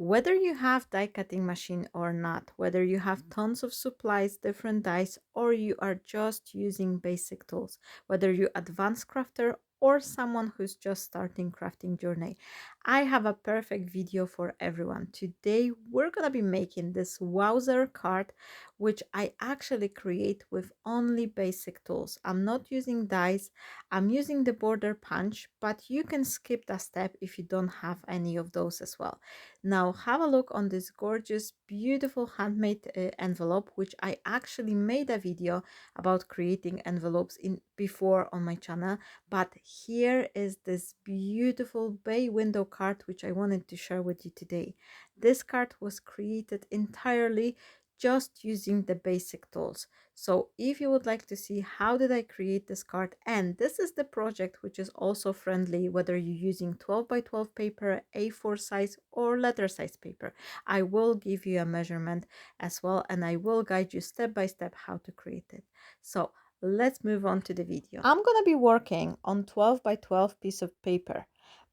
Whether you have die cutting machine or not, whether you have tons of supplies, different dies, or you are just using basic tools, whether you advanced crafter or someone who's just starting crafting journey, I have a perfect video for everyone. Today we're gonna be making this wowzer card, which I actually create with only basic tools. I'm not using dies, I'm using the border punch, but you can skip that step if you don't have any of those as well. Now have a look on this gorgeous, beautiful handmade envelope, which I actually made a video about creating envelopes in before on my channel. But here is this beautiful bay window card, which I wanted to share with you today. This card was created entirely just using the basic tools. So if you would like to see how did I create this card, and this is the project which is also friendly whether you're using 12 by 12 paper, A4 size or letter size paper, I will give you a measurement as well, and I will guide you step by step how to create it. So let's move on to the video. I'm gonna be working on 12 by 12 piece of paper,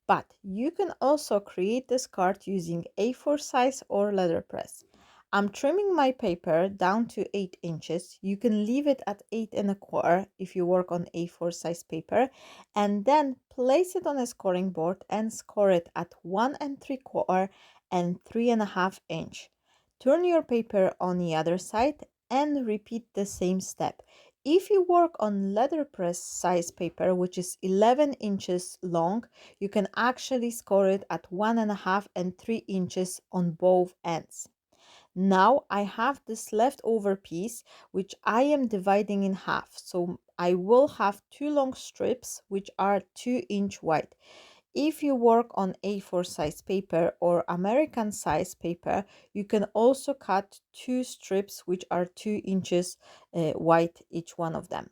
but you can also create this card using A4 size or letterpress. I'm trimming my paper down to 8 inches. You can leave it at 8 1/4 if you work on A4 size paper, and then place it on a scoring board and score it at 1 3/4 and 3 1/2 inch. Turn your paper on the other side and repeat the same step. If you work on letterpress size paper, which is 11 inches long, you can actually score it at 1 1/2 and 3 inches on both ends. Now I have this leftover piece which I am dividing in half. So I will have two long strips which are 2 inch wide. If you work on A4 size paper or American size paper, you can also cut two strips which are 2 inches wide, each one of them.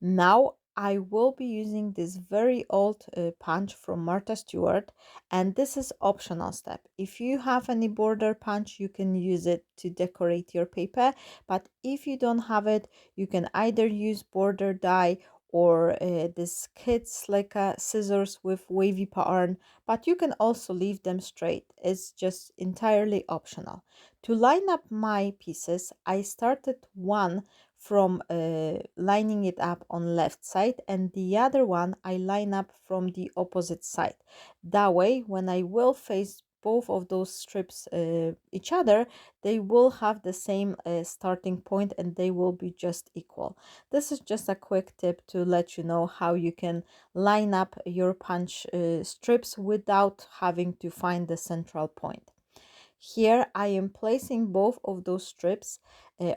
Now I will be using this very old punch from Marta Stewart, and this is optional step. If you have any border punch, you can use it to decorate your paper, but if you don't have it, you can either use border die or this kits like scissors with wavy pattern, but you can also leave them straight. It's just entirely optional. To line up my pieces, I started one from lining it up on left side, and the other one I line up from the opposite side. That way when I will face both of those strips each other, they will have the same starting point and they will be just equal. This is just a quick tip to let you know how you can line up your punch strips without having to find the central point. Here I am placing both of those strips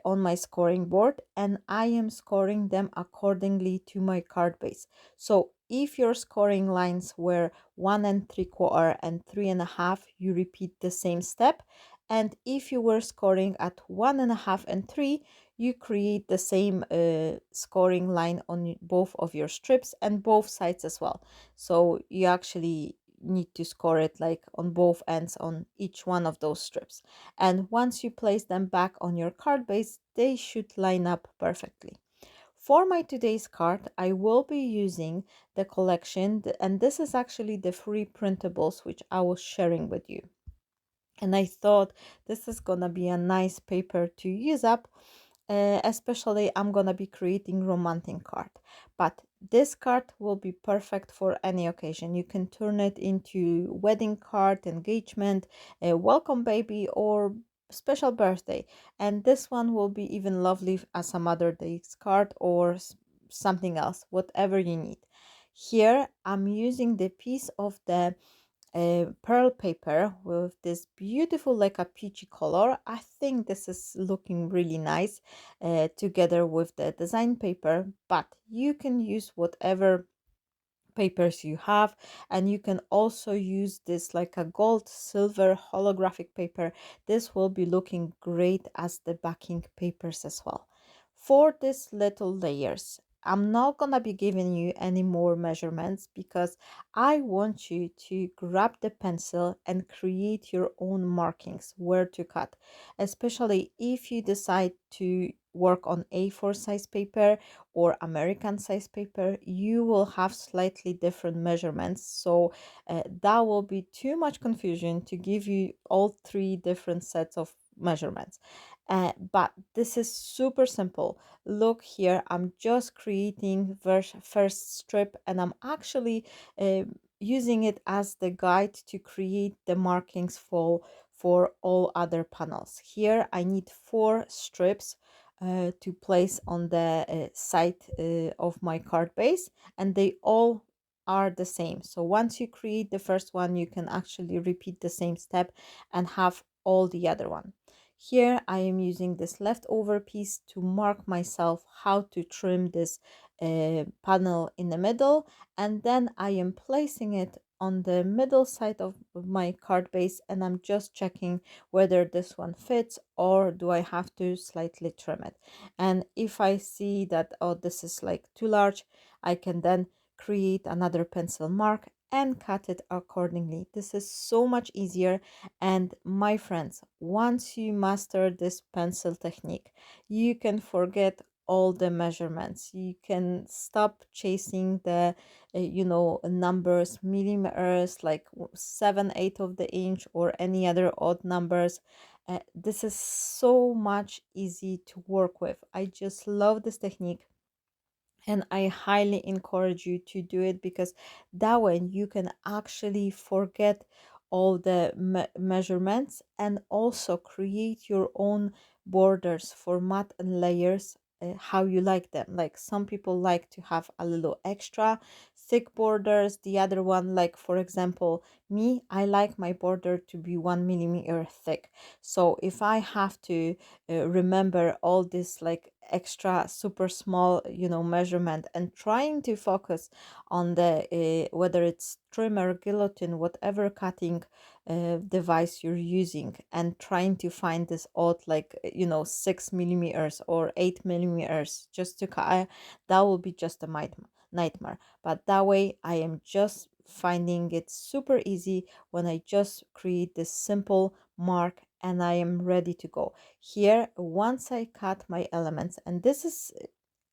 on my scoring board, and I am scoring them accordingly to my card base. So if your scoring lines were 1 3/4 and 3 1/2, you repeat the same step. And if you were scoring at 1 1/2 and 3, you create the same scoring line on both of your strips and both sides as well. So you actually need to score it like on both ends on each one of those strips. And once you place them back on your card base, they should line up perfectly. For my today's card, I will be using the collection, and this is actually the free printables which I was sharing with you. And I thought this is gonna be a nice paper to use up, especially I'm gonna be creating romantic card, but this card will be perfect for any occasion. You can turn it into wedding card, engagement, a welcome baby, or special birthday, and this one will be even lovely as a Mother Day's card or something else, whatever you need. Here I'm using the piece of the pearl paper with this beautiful like a peachy color. I think this is looking really nice together with the design paper, but you can use whatever papers you have, and you can also use this like a gold silver holographic paper. This will be looking great as the backing papers as well. For these little layers, I'm not gonna be giving you any more measurements because I want you to grab the pencil and create your own markings where to cut, especially if you decide to work on A4 size paper or American size paper. You will have slightly different measurements, so that will be too much confusion to give you all three different sets of measurements. But this is super simple. Look here, I'm just creating first strip, and I'm actually using it as the guide to create the markings for all other panels. Here I need 4 strips to place on the side of my card base, and they all are the same. So once you create the first one, you can actually repeat the same step and have all the other one. Here I am using this leftover piece to mark myself how to trim this panel in the middle, and then I am placing it on the middle side of my card base, and I'm just checking whether this one fits or do I have to slightly trim it. And if I see that, oh, this is like too large, I can then create another pencil mark and cut it accordingly. This is so much easier. And my friends, once you master this pencil technique, you can forget all the measurements. You can stop chasing the numbers, millimeters, like 7/8 of the inch or any other odd numbers. This is so much easy to work with. I just love this technique, and I highly encourage you to do it, because that way you can actually forget all the measurements and also create your own borders for mat and layers, how you like them. Like some people like to have a little extra thick borders, the other one, like for example me, I like my border to be 1 millimeter thick. So if I have to remember all this like extra super small measurement and trying to focus on the whether it's trimmer, guillotine, whatever cutting device you're using, and trying to find this odd, like 6 millimeters or 8 millimeters just to cut, that will be just a nightmare. But that way I am just finding it super easy when I just create this simple mark and I am ready to go. Here, once I cut my elements, and this is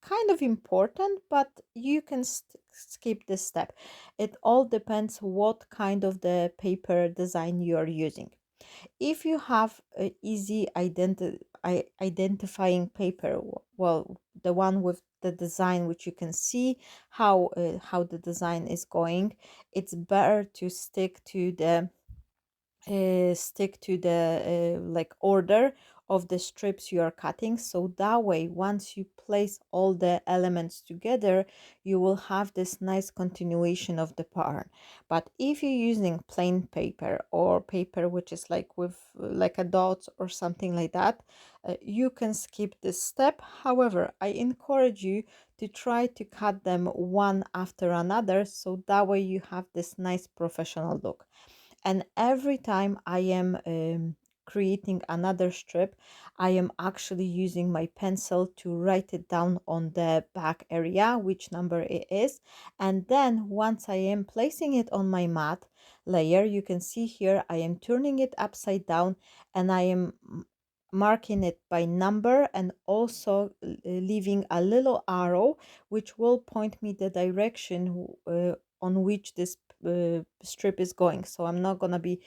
kind of important, but you can skip this step. It all depends what kind of the paper design you are using. If you have a easy identifying paper, well, the one with the design which you can see how the design is going, it's better to stick to the like order of the strips you are cutting, so that way once you place all the elements together, you will have this nice continuation of the pattern. But if you're using plain paper or paper which is like with like a dot or something like that, you can skip this step. However, I encourage you to try to cut them one after another, so that way you have this nice professional look. And every time I am creating another strip, I am actually using my pencil to write it down on the back area which number it is. And then once I am placing it on my mat layer, you can see here I am turning it upside down, and I am marking it by number, and also leaving a little arrow which will point me the direction on which this strip is going. So I'm not gonna be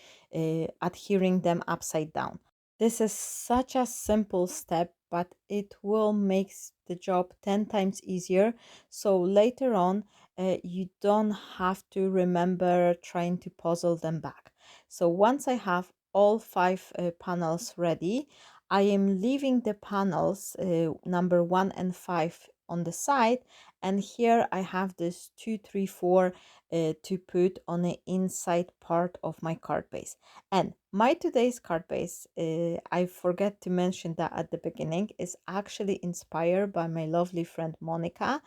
adhering them upside down. This is such a simple step, but it will make the job 10 times easier. So later on, you don't have to remember trying to puzzle them back. So once I have all 5 panels ready, I am leaving the panels number 1 and 5 on the side, and here I have this 2, 3, 4 to put on the inside part of my card base. And my today's card base, I forget to mention that at the beginning, is actually inspired by my lovely friend Monica.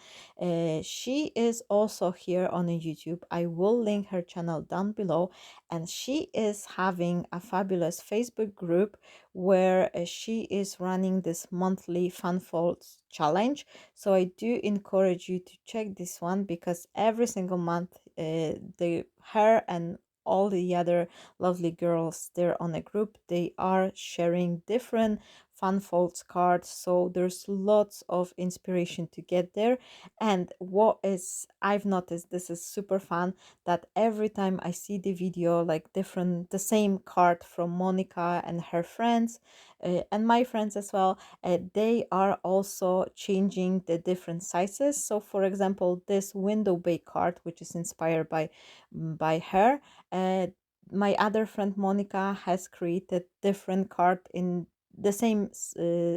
She is also here on YouTube. I will link her channel down below, and she is having a fabulous Facebook group where she is running this monthly fan folds challenge. So I do encourage you to check this one, because every single month the her and all the other lovely girls there on a group, they are sharing different fan folds cards, so there's lots of inspiration to get there. And what is I've noticed, this is super fun, that every time I see the video, like different the same card from Monica and her friends, and my friends as well, they are also changing the different sizes. So for example, this window bay card, which is inspired by her, uh, my other friend Monica has created different card in the same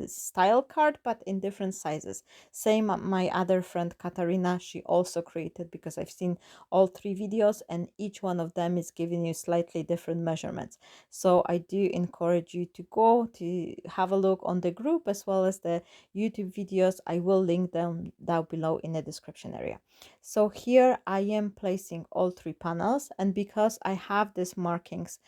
style card, but in different sizes. Same, my other friend Katarina, she also created, because I've seen all three videos and each one of them is giving you slightly different measurements. So I do encourage you to go to have a look on the group as well as the YouTube videos. I will link them down below in the description area. So here I am placing all three panels, and because I have these markings,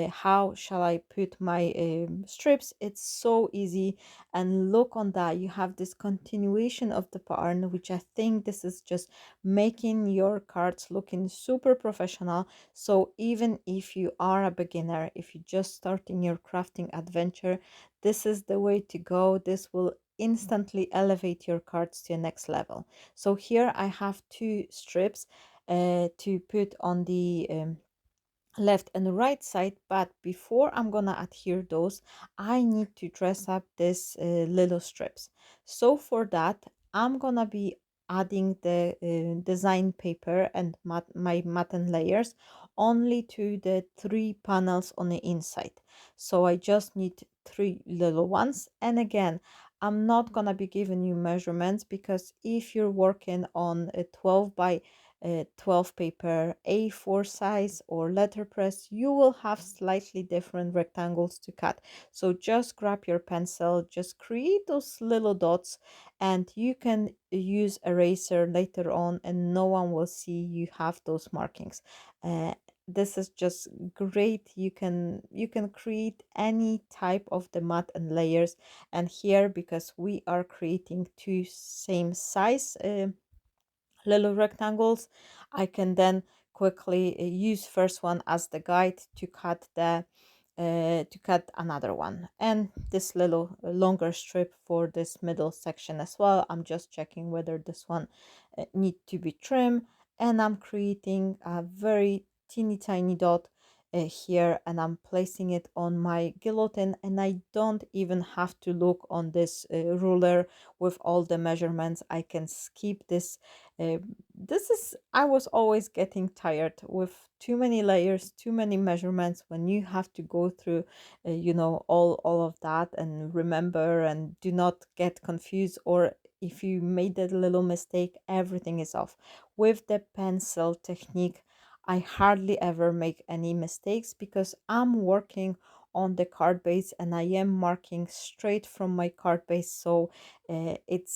how shall I put my strips? It's so easy. And look on that, you have this continuation of the pattern, which I think this is just making your cards looking super professional. So even if you are a beginner, if you're just starting your crafting adventure, this is the way to go. This will instantly elevate your cards to the next level. So here I have two strips to put on the left and right side, but before I'm gonna adhere those, I need to dress up this little strips. So for that, I'm gonna be adding the design paper and my matten layers only to the three panels on the inside. So I just need three little ones. And again, I'm not gonna be giving you measurements, because if you're working on a 12 by 12 paper, A4 size or letterpress, you will have slightly different rectangles to cut. So just grab your pencil, just create those little dots, and you can use eraser later on and no one will see you have those markings. This is just great. You can create any type of the mat and layers. And here, because we are creating two same size little rectangles, I can then quickly use first one as the guide to cut the to cut another one, and this little longer strip for this middle section as well. I'm just checking whether this one need to be trimmed, and I'm creating a very teeny tiny dot here, and I'm placing it on my guillotine, and I don't even have to look on this ruler with all the measurements. I can skip this. This is, I was always getting tired with too many layers, too many measurements, when you have to go through all of that and remember and do not get confused, or if you made a little mistake, everything is off. With the pencil technique, I hardly ever make any mistakes, because I'm working on the card base and I am marking straight from my card base. So it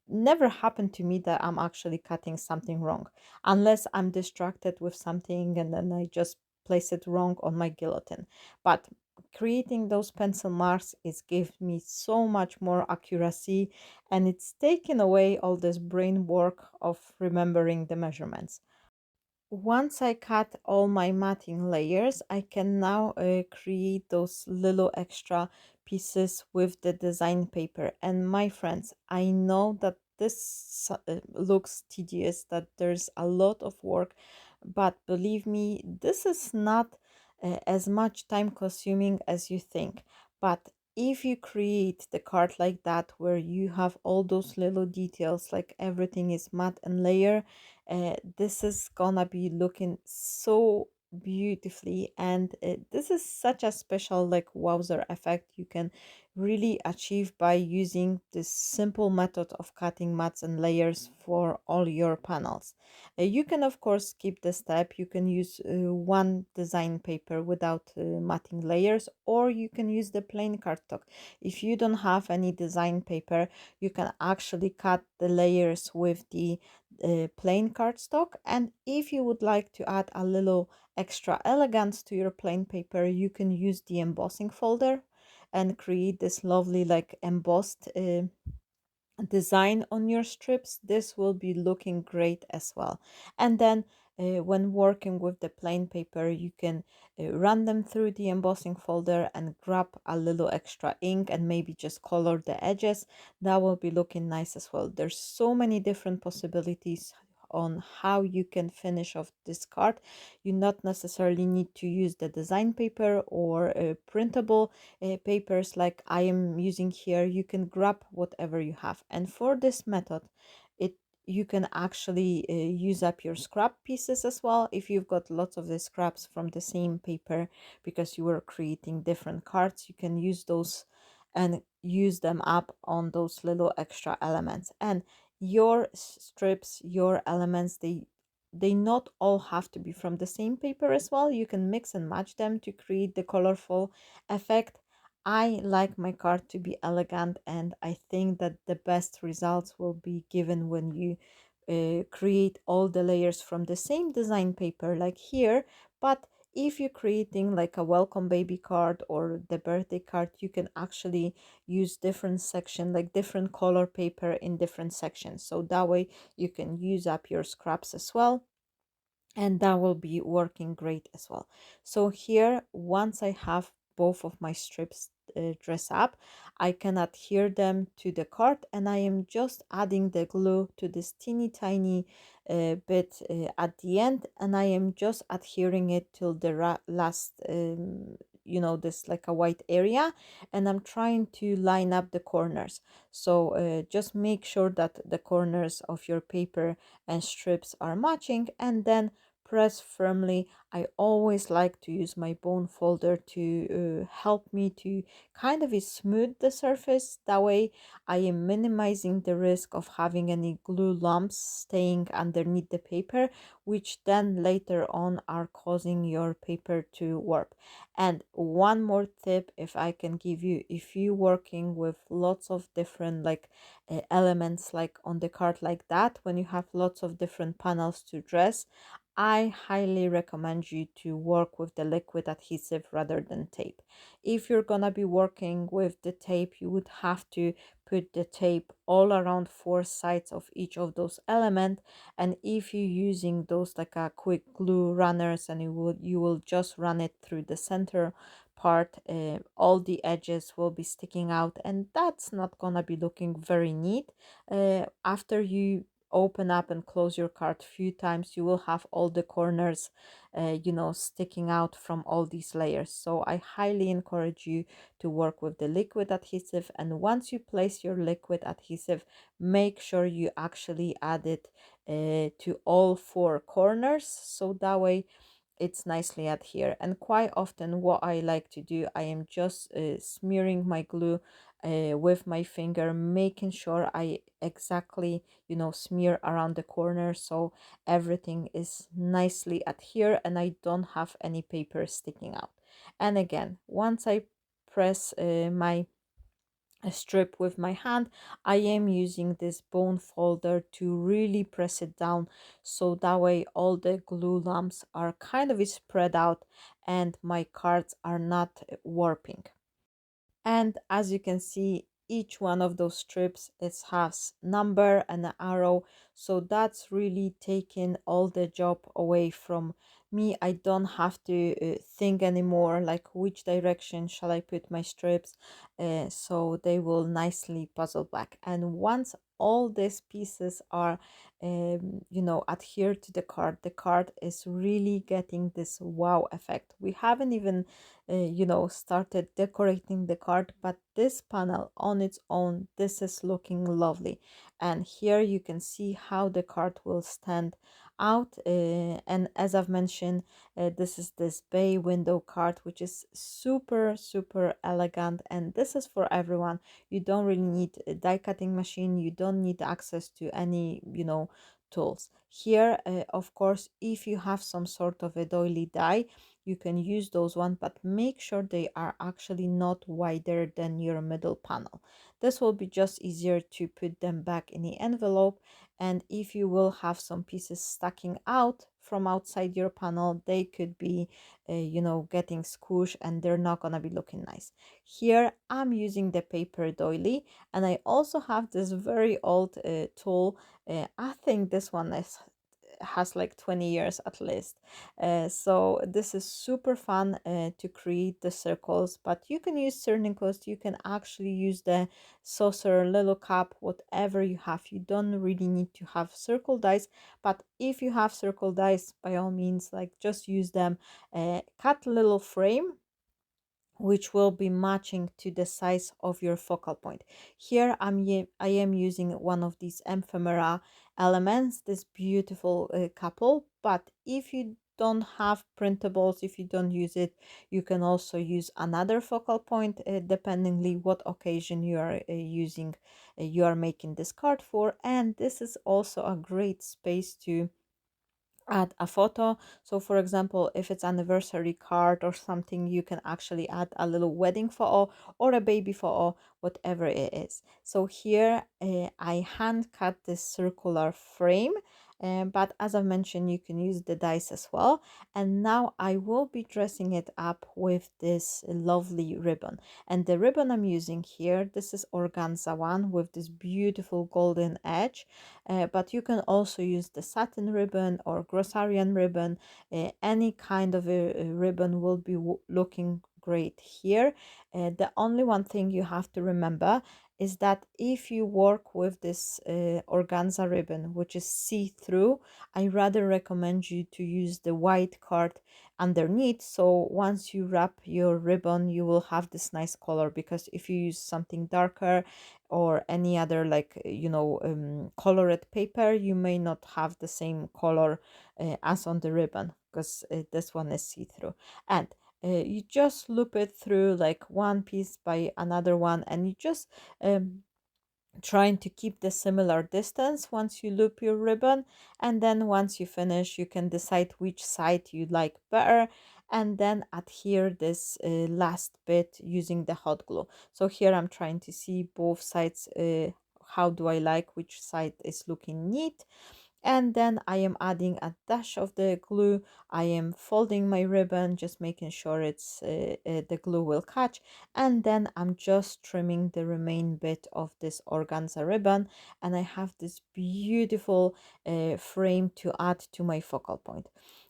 never happened to me that I'm actually cutting something wrong, unless I'm distracted with something and then I just place it wrong on my guillotine. But creating those pencil marks is give me so much more accuracy, and it's taken away all this brain work of remembering the measurements. Once I cut all my matting layers, I can now create those little extra pieces with the design paper. And my friends, I know that this looks tedious, that there's a lot of work, but believe me, this is not as much time consuming as you think. But if you create the card like that, where you have all those little details, like everything is matte and layer, this is gonna be looking so beautifully. And this is such a special like wowzer effect you can really achieve by using this simple method of cutting mats and layers for all your panels. You can of course skip the step. You can use one design paper without matting layers, or you can use the plain cardstock. If you don't have any design paper, you can actually cut the layers with the plain cardstock. And if you would like to add a little extra elegance to your plain paper, you can use the embossing folder and create this lovely like embossed design on your strips. This will be looking great as well. And then when working with the plain paper, you can run them through the embossing folder and grab a little extra ink and maybe just color the edges. That will be looking nice as well. There's so many different possibilities on how you can finish off this card. You not necessarily need to use the design paper or printable papers like I am using here. You can grab whatever you have. And for this method, it you can actually use up your scrap pieces as well if you've got lots of the scraps from the same paper because you were creating different cards. You can use those and use them up on those little extra elements. And your strips, your elements, they not all have to be from the same paper as well. You can mix and match them to create the colorful effect. I like my card to be elegant, and I think that the best results will be given when you create all the layers from the same design paper like here. But if you're creating like a welcome baby card or the birthday card, you can actually use different section, like different color paper in different sections, so that way you can use up your scraps as well, and that will be working great as well. So here, once I have both of my strips dress up, I can adhere them to the card, and I am just adding the glue to this teeny tiny bit at the end, and I am just adhering it till the last this like a white area, and I'm trying to line up the corners. So just make sure that the corners of your paper and strips are matching, and then press firmly. I always like to use my bone folder to help me to kind of smooth the surface. That way I am minimizing the risk of having any glue lumps staying underneath the paper, which then later on are causing your paper to warp. And one more tip, if I can give you, if you're working with lots of different like elements like on the card like that, when you have lots of different panels to dress, I highly recommend you to work with the liquid adhesive rather than tape. If you're gonna be working with the tape, you would have to put the tape all around four sides of each of those elements. And if you're using those like a quick glue runners, and you will just run it through the center part, all the edges will be sticking out, and that's not gonna be looking very neat. After you open up and close your card a few times, you will have all the corners sticking out from all these layers. So I highly encourage you to work with the liquid adhesive, and once you place your liquid adhesive, make sure you actually add it to all four corners, so that way it's nicely adhere. And quite often what I like to do, I am just smearing my glue with my finger, making sure I exactly smear around the corner so everything is nicely adhere and I don't have any paper sticking out. And again, once I press my strip with my hand, I am using this bone folder to really press it down, so that way all the glue lumps are kind of spread out and my cards are not warping. And as you can see, each one of those strips has number and an arrow, so that's really taking all the job away from me. I don't have to think anymore like which direction shall I put my strips, so they will nicely puzzle back. And once all these pieces are adhere to the card is really getting this wow effect. We haven't even started decorating the card, but this panel on its own, this is looking lovely. And here you can see how the card will stand out. And as I've mentioned, this is this bay window card, which is super elegant, and this is for everyone. You don't really need a die cutting machine, you don't need access to any, tools here. Of course, if you have some sort of a doily die, you can use those one, but make sure they are actually not wider than your middle panel. This will be just easier to put them back in the envelope. And if you will have some pieces sticking out from outside your panel, they could be getting squished, and they're not gonna be looking nice. Here I'm using the paper doily, and I also have this very old tool. I think this one has like 20 years at least. So this is super fun to create the circles, but you can use circles, you can actually use the saucer, little cup, whatever you have. You don't really need to have circle dice, but if you have circle dice, by all means, like, just use them. Cut a little frame which will be matching to the size of your focal point. Here I am using one of these ephemera elements, this beautiful couple, but if you don't have printables, if you don't use it, you can also use another focal point, dependingly what occasion you are using, you are making this card for. And this is also a great space to add a photo. So for example, if it's anniversary card or something, you can actually add a little wedding photo or a baby photo, whatever it is. So here I hand cut this circular frame, but as I mentioned, you can use the dice as well. And now I will be dressing it up with this lovely ribbon, and the ribbon I'm using here, this is organza one with this beautiful golden edge. But you can also use the satin ribbon or grossarian ribbon. Any kind of a ribbon will be looking great here. The only one thing you have to remember is that if you work with this organza ribbon, which is see-through, I rather recommend you to use the white card underneath. So once you wrap your ribbon, you will have this nice color, because if you use something darker or any other, like, colored paper, you may not have the same color as on the ribbon, because this one is see-through. And you just loop it through like one piece by another one, and you just trying to keep the similar distance once you loop your ribbon. And then once you finish, you can decide which side you like better, and then adhere this last bit using the hot glue. So here I'm trying to see both sides, how do I like which side is looking neat. And then I am adding a dash of the glue. I am folding my ribbon, just making sure it's the glue will catch, and then I'm just trimming the remaining bit of this organza ribbon, and I have this beautiful frame to add to my focal point.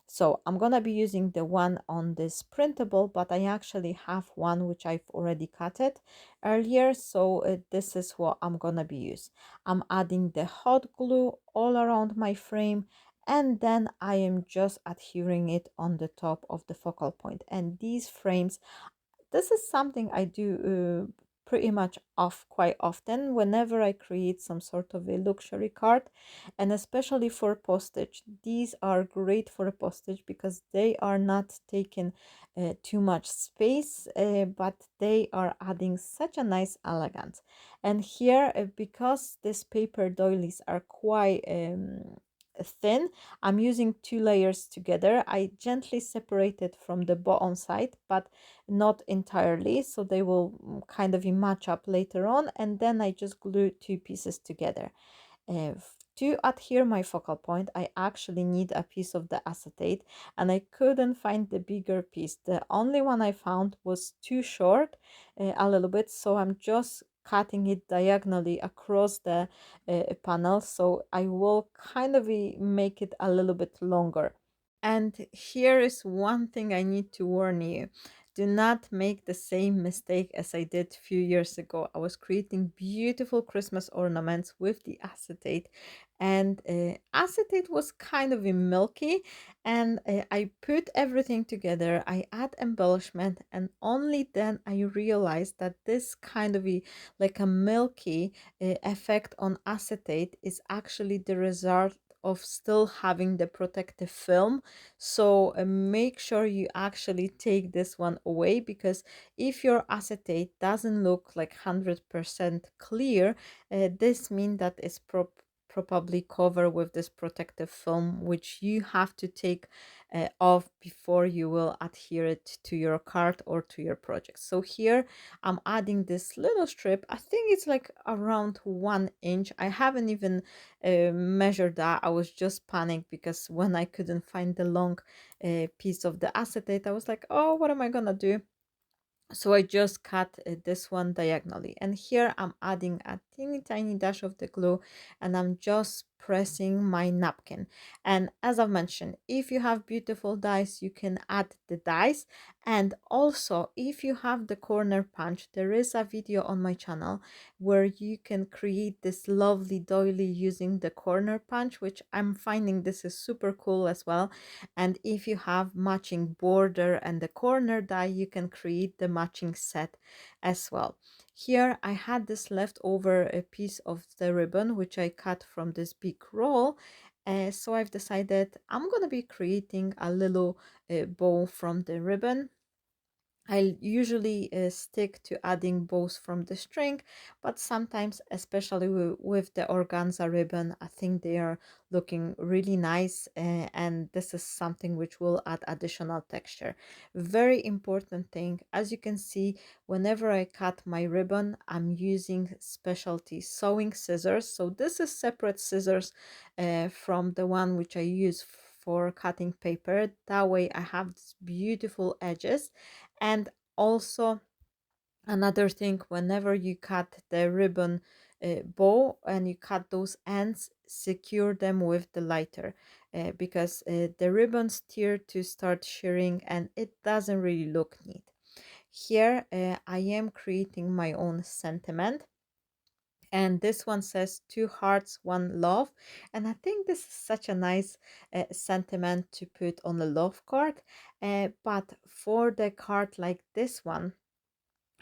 So I'm gonna be using the one on this printable, but I actually have one which I've already cut it earlier, so this is what I'm gonna be using. I'm adding the hot glue all around my frame, and then I am just adhering it on the top of the focal point. And these frames, this is something I do pretty much off quite often whenever I create some sort of a luxury card, and especially for postage. These are great for a postage because they are not taking too much space, but they are adding such a nice elegance. And here, because these paper doilies are quite thin, I'm using two layers together. I gently separate it from the bottom side, but not entirely, so they will kind of match up later on. And then I just glue two pieces together. To adhere my focal point, I actually need a piece of the acetate, and I couldn't find the bigger piece. The only one I found was too short, a little bit, so I'm just cutting it diagonally across the panel, so I will kind of make it a little bit longer. And here is one thing I need to warn you. Do not make the same mistake as I did a few years ago. I was creating beautiful Christmas ornaments with the acetate, and acetate was kind of milky, and I put everything together. I add embellishment, and only then I realized that this kind of like a milky effect on acetate is actually the result of still having the protective film. So make sure you actually take this one away, because if your acetate doesn't look like 100% clear, this means that it's probably covered with this protective film, which you have to take off before you will adhere it to your card or to your project. So here I'm adding this little strip. I think it's like around 1 inch. I haven't even measured that. I was just panicked because when I couldn't find the long piece of the acetate, I was like, oh, what am I gonna do? So I just cut this one diagonally, and here I'm adding a teeny tiny dash of the glue, and I'm just pressing my napkin. And as I've mentioned, if you have beautiful dies, you can add the dies. And also, if you have the corner punch, there is a video on my channel where you can create this lovely doily using the corner punch, which I'm finding this is super cool as well. And if you have matching border and the corner die, you can create the matching set as well. Here I had this leftover a piece of the ribbon which I cut from this big roll. So I've decided I'm gonna be creating a little bow from the ribbon. I usually stick to adding bows from the string, but sometimes, especially with the organza ribbon, I think they are looking really nice, and this is something which will add additional texture. Very important thing, as you can see, whenever I cut my ribbon, I'm using specialty sewing scissors. So this is separate scissors from the one which I use for cutting paper. That way I have these beautiful edges. And also another thing, whenever you cut the ribbon bow and you cut those ends, secure them with the lighter, because the ribbons tear to start shearing and it doesn't really look neat. Here I am creating my own sentiment, and this one says two hearts one love, and I think this is such a nice sentiment to put on a love card. But for the card like this one,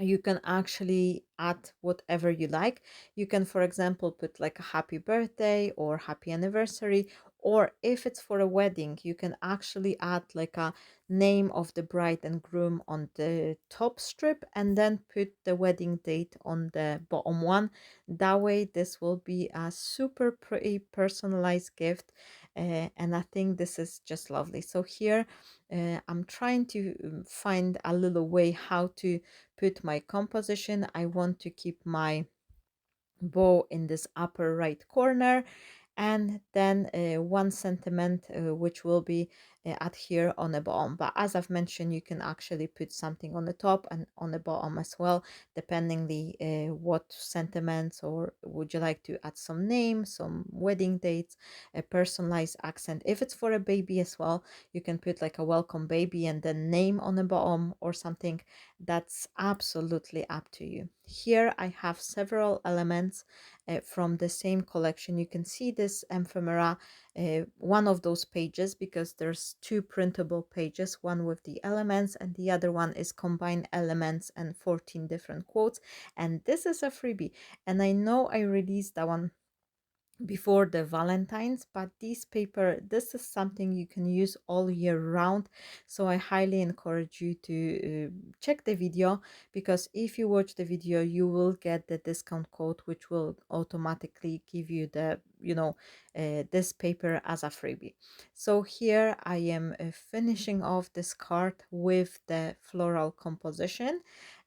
you can actually add whatever you like. You can, for example, put like a happy birthday or happy anniversary, or if it's for a wedding, you can actually add like a name of the bride and groom on the top strip and then put the wedding date on the bottom one. That way this will be a super pretty personalized gift, and I think this is just lovely. So here I'm trying to find a little way how to put my composition. I want to keep my bow in this upper right corner, and then 1 centimeter which will be adhere on the bottom. But as I've mentioned, you can actually put something on the top and on the bottom as well, depending the what sentiments, or would you like to add some names, some wedding dates, a personalized accent. If it's for a baby as well, you can put like a welcome baby and then name on the bottom or something. That's absolutely up to you. Here I have several elements from the same collection. You can see this ephemera, one of those pages, because there's two printable pages, one with the elements and the other one is combined elements and 14 different quotes. And this is a freebie, and I know I released that one before the Valentine's, but this is something you can use all year round. So I highly encourage you to check the video, because if you watch the video you will get the discount code which will automatically give you the this paper as a freebie. So here I am finishing off this card with the floral composition,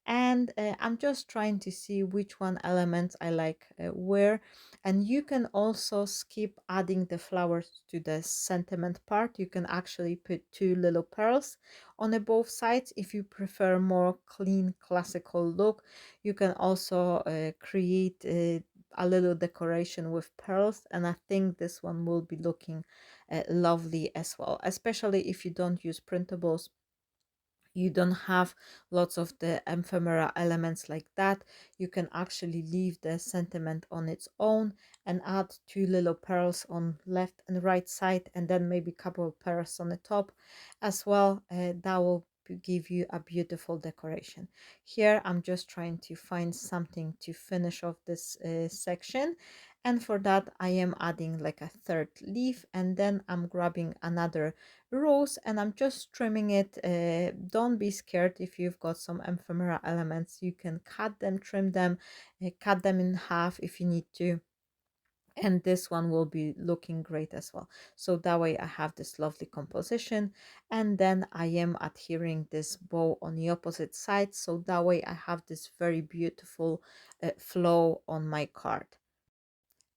and I'm just trying to see which one elements I like where. And you can also skip adding the flowers to the sentiment part. You can actually put two little pearls on the both sides if you prefer more clean classical look. You can also create a little decoration with pearls, and I think this one will be looking lovely as well, especially if you don't use printables, you don't have lots of the ephemera elements like that. You can actually leave the sentiment on its own and add two little pearls on left and right side, and then maybe a couple of pearls on the top as well. That will give you a beautiful decoration. Here I'm just trying to find something to finish off this section, And for that, I am adding like a third leaf, and then I'm grabbing another rose and I'm just trimming it. Don't be scared if you've got some ephemera elements. You can cut them, trim them, cut them in half if you need to, and this one will be looking great as well. So that way I have this lovely composition, and then I am adhering this bow on the opposite side, so that way I have this very beautiful flow on my card.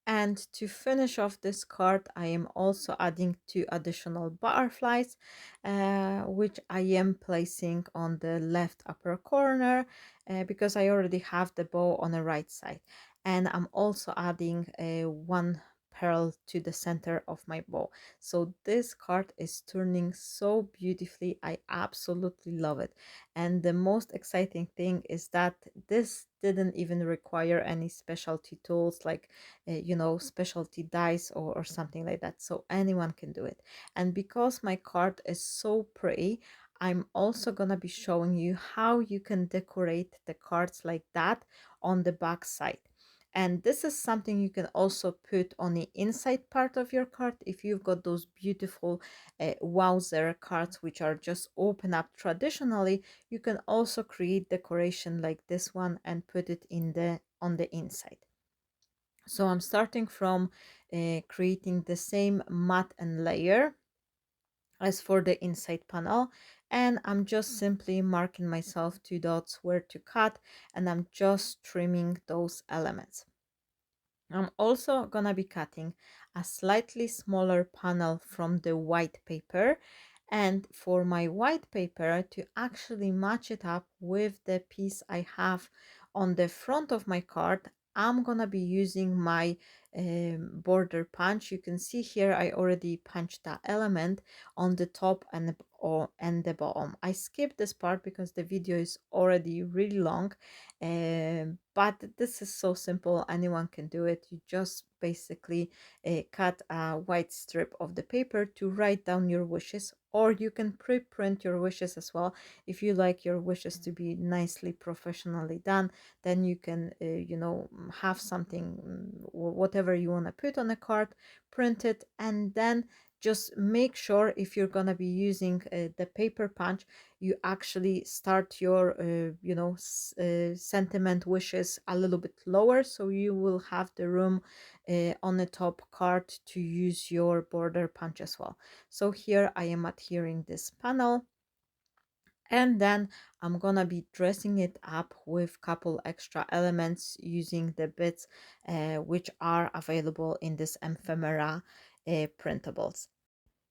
And to finish off this card, I am also adding two additional butterflies, which I am placing on the left upper corner because I already have the bow on the right side. And I'm also adding one pearl to the center of my bow. So this card is turning so beautifully. I absolutely love it. And the most exciting thing is that this didn't even require any specialty tools like specialty dice or something like that, so anyone can do it. And because my card is so pretty, I'm also gonna be showing you how you can decorate the cards like that on the back side. And this is something you can also put on the inside part of your card if you've got those beautiful wowzer cards which are just open up traditionally. You can also create decoration like this one and put it in the on the inside. So I'm starting from creating the same mat and layer as for the inside panel, and I'm just simply marking myself two dots where to cut, and I'm just trimming those elements. I'm also gonna be cutting a slightly smaller panel from the white paper, and for my white paper to actually match it up with the piece I have on the front of my card, I'm gonna be using my border punch. You can see here I already punched that element on the top and the bottom. I skipped this part because the video is already really long, but this is so simple, anyone can do it. You just basically cut a white strip of the paper to write down your wishes, or you can pre-print your wishes as well. If you like your wishes to be nicely professionally done, then you can have something, whatever you want to put on a card, print it, and then just make sure if you're going to be using the paper punch, you actually start your sentiment wishes a little bit lower, so you will have the room on the top card to use your border punch as well. So here I am adhering this panel, and then I'm gonna be dressing it up with couple extra elements using the bits which are available in this ephemera printables.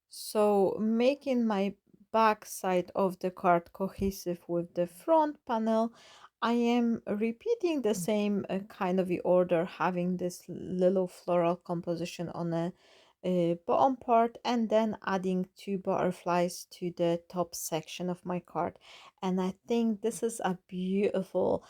So making my back side of the card cohesive with the front panel, I am repeating the same kind of order, having this little floral composition on a bottom part, and then adding two butterflies to the top section of my card. And I think this is a beautiful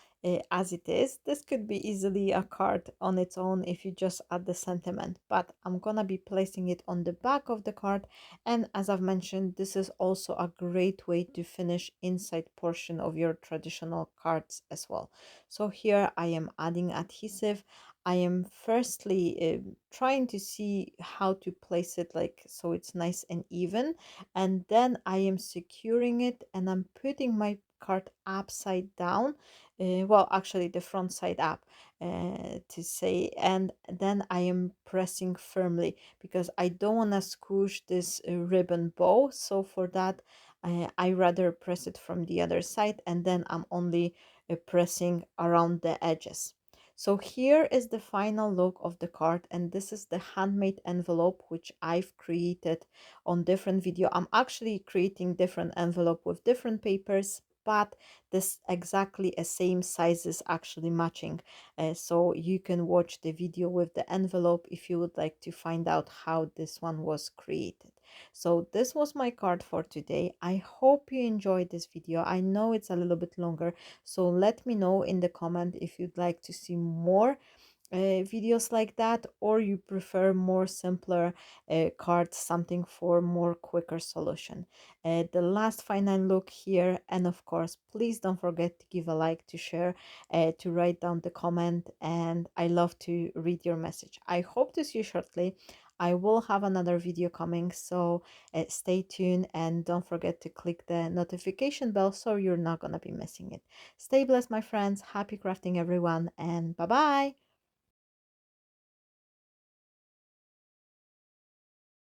as it is. This could be easily a card on its own if you just add the sentiment, but I'm gonna be placing it on the back of the card. And as I've mentioned, this is also a great way to finish inside portion of your traditional cards as well. So here I am adding adhesive. I am firstly trying to see how to place it like so it's nice and even, and then I am securing it and I'm putting my card upside down, well actually the front side up to say, and then I am pressing firmly because I don't want to squish this ribbon bow. So for that I rather press it from the other side, and then I'm only pressing around the edges. So here is the final look of the card, and this is the handmade envelope which I've created on different video. I'm actually creating different envelope with different papers, but this exactly a same sizes actually matching. So you can watch the video with the envelope if you would like to find out how this one was created. So this was my card for today. I hope you enjoyed this video. I know it's a little bit longer, so let me know in the comment if you'd like to see more videos like that, or you prefer more simpler cards, something for more quicker solution. The last final look here, and of course please don't forget to give a like, to share, to write down the comment, and I love to read your message. I hope to see you shortly. I will have another video coming, so stay tuned and don't forget to click the notification bell so you're not gonna be missing it. Stay blessed, my friends. Happy crafting, everyone, and bye bye.